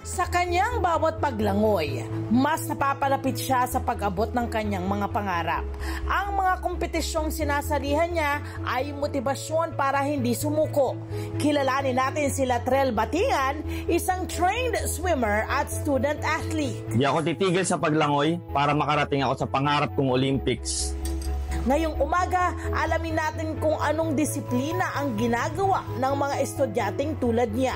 Sa kanyang bawat paglangoy, mas napapalapit siya sa pag-abot ng kanyang mga pangarap. Ang mga kompetisyong sinasalihan niya ay motibasyon para hindi sumuko. Kilalanin natin si Latrell Batingan, isang trained swimmer at student athlete. Di ako titigil sa paglangoy para makarating ako sa pangarap kong Olympics. Ngayong umaga, alamin natin kung anong disiplina ang ginagawa ng mga estudyanteng tulad niya.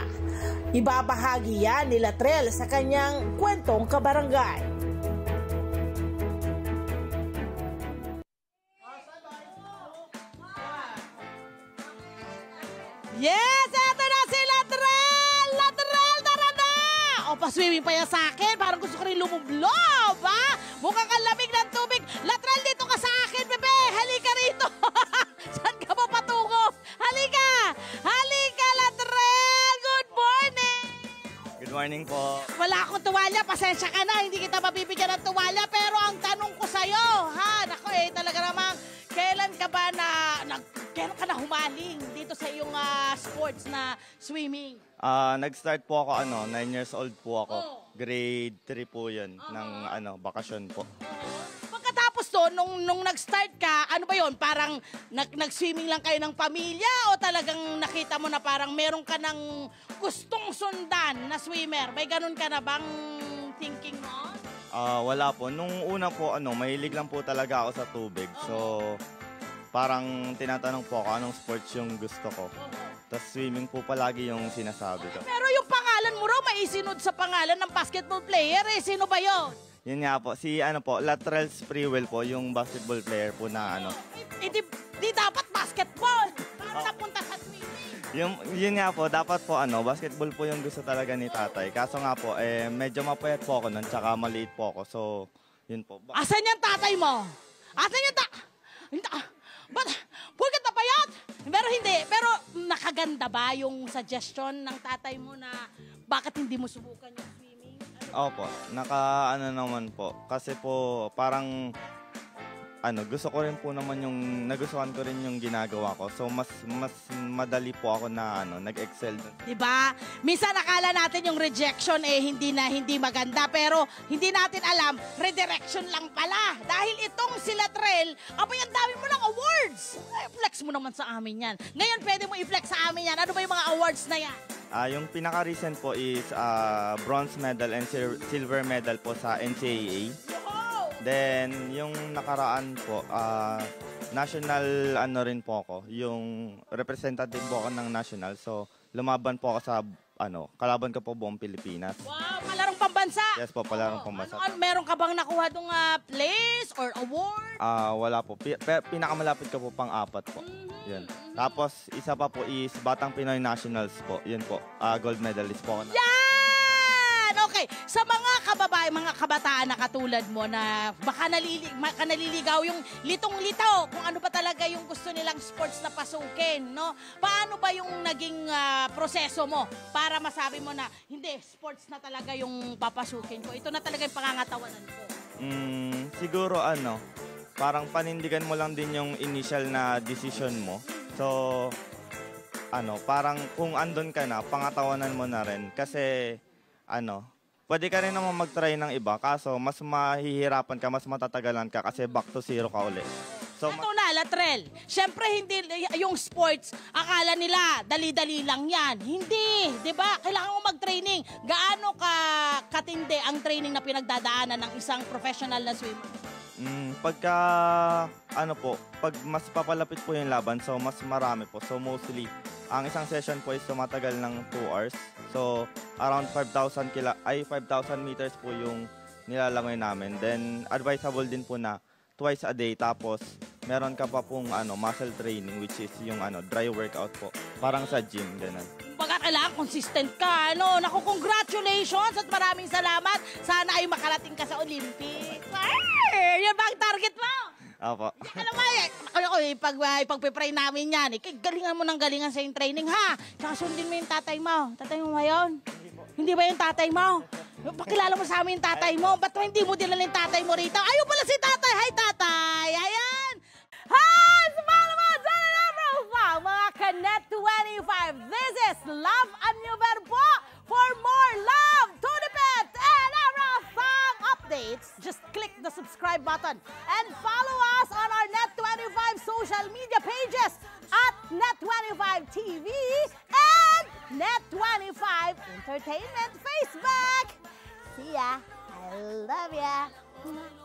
Ibabahagi yan ni Latrell sa kanyang kwentong kabarangay. Yes! Eto na si Latrell! Latrell, tara na! O, paswimming pa yan sa akin. Parang gusto ko rin lumublob, ha? Mukhang ang lamig ng tubig. Latrell, dito ka sa akin, bebe! Halika rito! Saan ka ba patungo? Halika! Halika, Latrell! Good morning! Good morning po. Wala akong tuwalya. Pasensya ka na. Hindi kita mabibigyan ng tuwalya. Pero ang tanong ko sa'yo, ha? Nako talaga namang, kailan ka ba kailan ka na humaling dito sa iyong sports na swimming? Nag-start po ako, 9 years old po ako. Grade 3 po yun, ng bakasyon po. Pagkatapos to, nung nag-start ka, ano ba yun? Parang nag-swimming lang kayo ng pamilya o talagang nakita mo na parang meron ka ng gustong sundan na swimmer? May ganun ka na bang thinking mo? Wala po. Nung una po, mahilig lang po talaga ako sa tubig. So, parang tinatanong po ako anong sports yung gusto ko. Tapos swimming po palagi yung sinasabi ko. Pero yung pangalan mo raw maisinod sa pangalan ng basketball player eh. Sino ba yun? Yun nga po, si Latrell Sprewell po, yung basketball player po na Di dapat basketball. Para napunta sa swimming. Yun nga po, dapat po basketball po yung gusto talaga ni tatay. Kaso nga po, medyo mapayat po ako nun, tsaka maliit po ako. So, yun po. Asan yung tatay mo? Asan yung Ba't? Pulkat na payat? Pero nakaganda ba yung suggestion ng tatay mo na bakit hindi mo subukan yung swimming? Opo, naman po. Kasi po, parang, gusto ko rin po naman nagustuhan ko rin yung ginagawa ko. So, mas madali po ako na, nag-excel. Diba? Minsan akala natin yung rejection hindi maganda. Pero hindi natin alam, redirection lang pala. Dahil itong si Latrell, ang dami mo ng awards. Flex mo naman sa amin yan. Ngayon, pwede mo i-flex sa amin yan. Ano ba yung mga awards na yan? Yung pinaka-recent po is bronze medal and silver medal po sa NCAA. Then, yung nakaraan po, national rin po ako. Yung representative po ako ng national. So, lumaban po ako sa, kalaban ko po buong Pilipinas. Wow, palarong pambansa? Yes po, palarong pambansa. Meron ka bang nakuha dong place or award? Wala po. Pinakamalapit ko po pang-4 po. Yan. Tapos, isa pa po is Batang Pinoy Nationals po. Yun po, gold medalist po ako. Yan! Okay, sa mga kabataan na katulad mo na baka naliligaw yung litong-litaw kung ano ba talaga yung gusto nilang sports na pasukin, no? Paano ba yung naging proseso mo para masabi mo na hindi, sports na talaga yung papasukin ko. Ito na talaga yung pangangatawanan ko. Siguro parang panindigan mo lang din yung initial na decision mo. So, parang kung andun ka na, pangatawanan mo na rin. Kasi, pwede ka rin naman mag-try ng iba, kaso mas mahihirapan ka, mas matatagalan ka kasi back to zero ka ulit. So, ito na, Latrell. Siyempre, hindi yung sports, akala nila, dali-dali lang yan. Hindi, di ba? Kailangan mo mag-training. Gaano katindi ang training na pinagdadaanan ng isang professional na swimmer? Pagka, pag mas papalapit po yung laban, so mas marami po. So mostly, ang isang session po is tumatagal ng 2 hours. So, around 5,000 meters po yung nilalangoy namin. Then, advisable din po na twice a day. Tapos, meron ka pa pong muscle training, which is yung dry workout po. Parang sa gym, ganun. Baga kailangan consistent ka, Naku, congratulations at maraming salamat. Sana ay makarating ka sa Olympics. Ay, yan ba ang target mo? Opo. Alam mo, ipagpipray namin yan. Galingan mo ng galingan sa yung training, ha? Tsaka sundin mo yung tatay mo. Tatay mo ba yun? Hindi ba yung tatay mo? Pakilala mo sa amin yung tatay mo. Ba't hindi mo dinala yung tatay mo rito? Ayun pala si tatay. Hi, tatay. Ayan. Hi! Smile mo! Mga Connect 25. This is Love and New Verbo for more love to the subscribe button. And follow us on our Net25 social media pages at Net25 TV and Net25 Entertainment Facebook. See ya. I love ya.